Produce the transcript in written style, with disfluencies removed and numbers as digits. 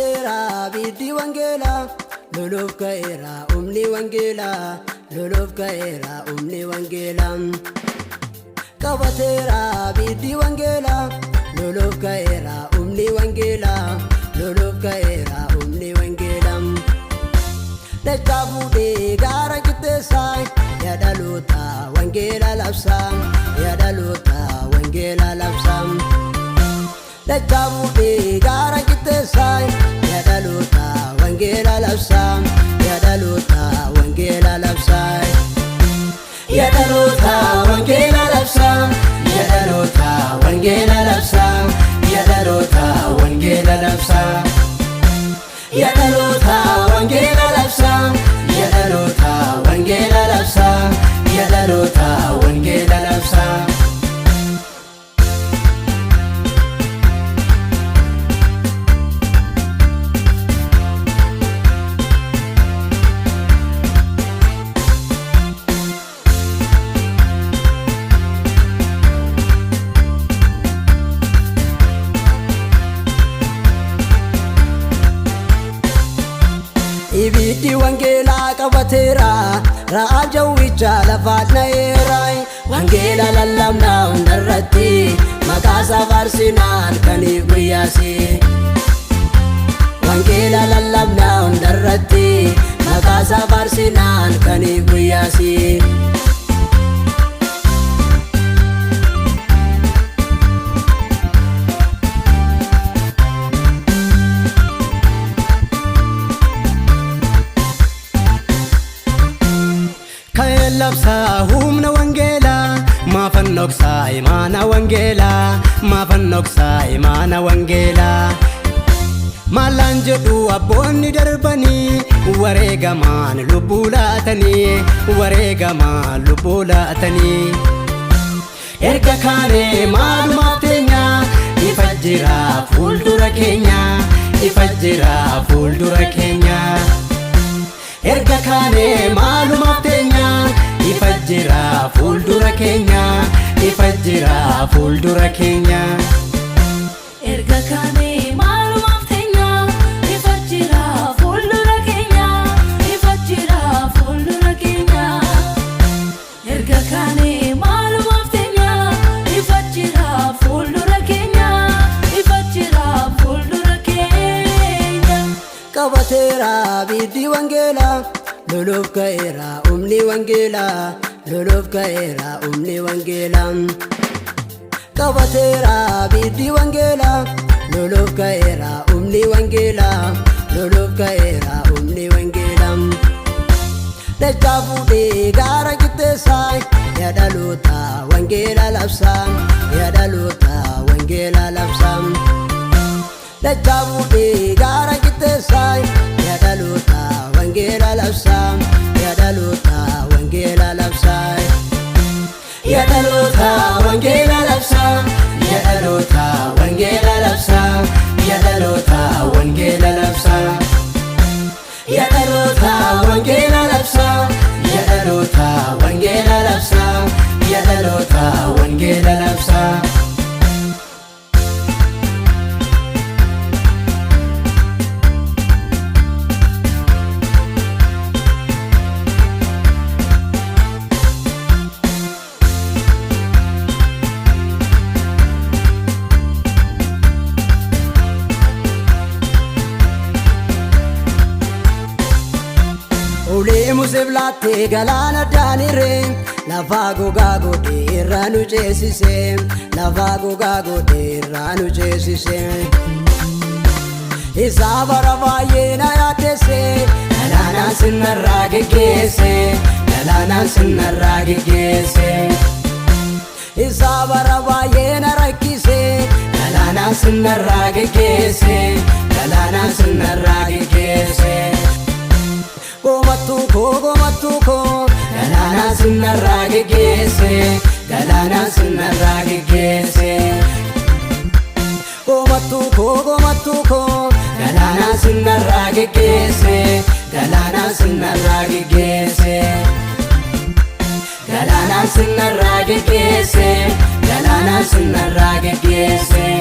Qabateera biddi wangela loloof ka'eera umni wangela loloof ka'eera umni wangela Qabateera biddi wangela loloof ka'eera umni wangela loloof ka'eera umni wangela Dachafuudhee gaara qixxeessaa yaadaloota wangela labsaa yaadaloota wangela labsaa Dachafuudhee gaara qixxeessaa yaadaloota wangela labsaa yaadaloota wangela labsaa yaadaloota wangela labsaa yaadaloota wangela labsaa yaadaloota wangela labsaa yaadaloota wangela labsaa yaadaloota wangela labsaa yaadaloota wangela labsaa Ibiddi wangela qabateera raajawwicha lafaat na'eeraa wangela lallabna hundarratti maqaasaa faarsinaan kan guyyaase wangela lallabna hundarratti maqaasaa faarsinaan kan guyyaase Labsa humna wangela mafannoksa imana wangela mafannoksa imana wangela Malan jedhu abboonni darbanii wareegamaan lubbuu laatanii wareegamaan lubbuu laatanii Erga kaanee maalumaaf teenya ifa jira fuuldura keenya ifa jira fuuldura keenya Erga kaanee maalumaaf teenya ifa jira fuuldura keenya ifa jira fuuldura keenya Erga kaanee maalumaaf teenya ifa jira fuuldura keenya ifa jira fuuldura keenya Erga kaanee maalumaaf teenya ifa jira fuuldura keenya ifa jira fuuldura keenya Qabateera biddi wangela loloof ka'eera umni wangela loloof ka'eera umni wangela Qabateera biddi wangela loloof ka'eera umni wangela loloof ka'eera umni wangela Dachafuudhee gaara qixxeessaa yaadaloota wangela labsaa yaadaloota wangela labsaa Dachafuudhee gaara qixxeessaa yaadaloota wangela labsaa yaadaloota wangela labsaa yaadaloota wangela labsaa yaadaloota wangela labsaa yaadaloota wangela labsaa yaadaloota wangela labsaa yaadaloota wangela labsaa yaadaloota wangela labsaa Ulee musiblaatti galaana daaniree lafa gogaa godhee irraa nu ceesisee lafa gogaa godhee irraa nu ceesisee Isaa bara baay'ee na yaaddessee galaanaan sinarraa geggeessee galaanaan sinarraa geggeessee Isaa bara baay'ee na rakkisee galaanaan sinarraa geggeessee galaanaan sinarraa geggeessee Gomattu ko galaanaan sinarraa geggeessee galaanaan sinarraa geggeessee Gomattu ko galaanaan sinarraa geggeessee galaanaan sinarraa geggeessee Galaanaan sinarraa geggeessee galaanaan sinarraa geggeessee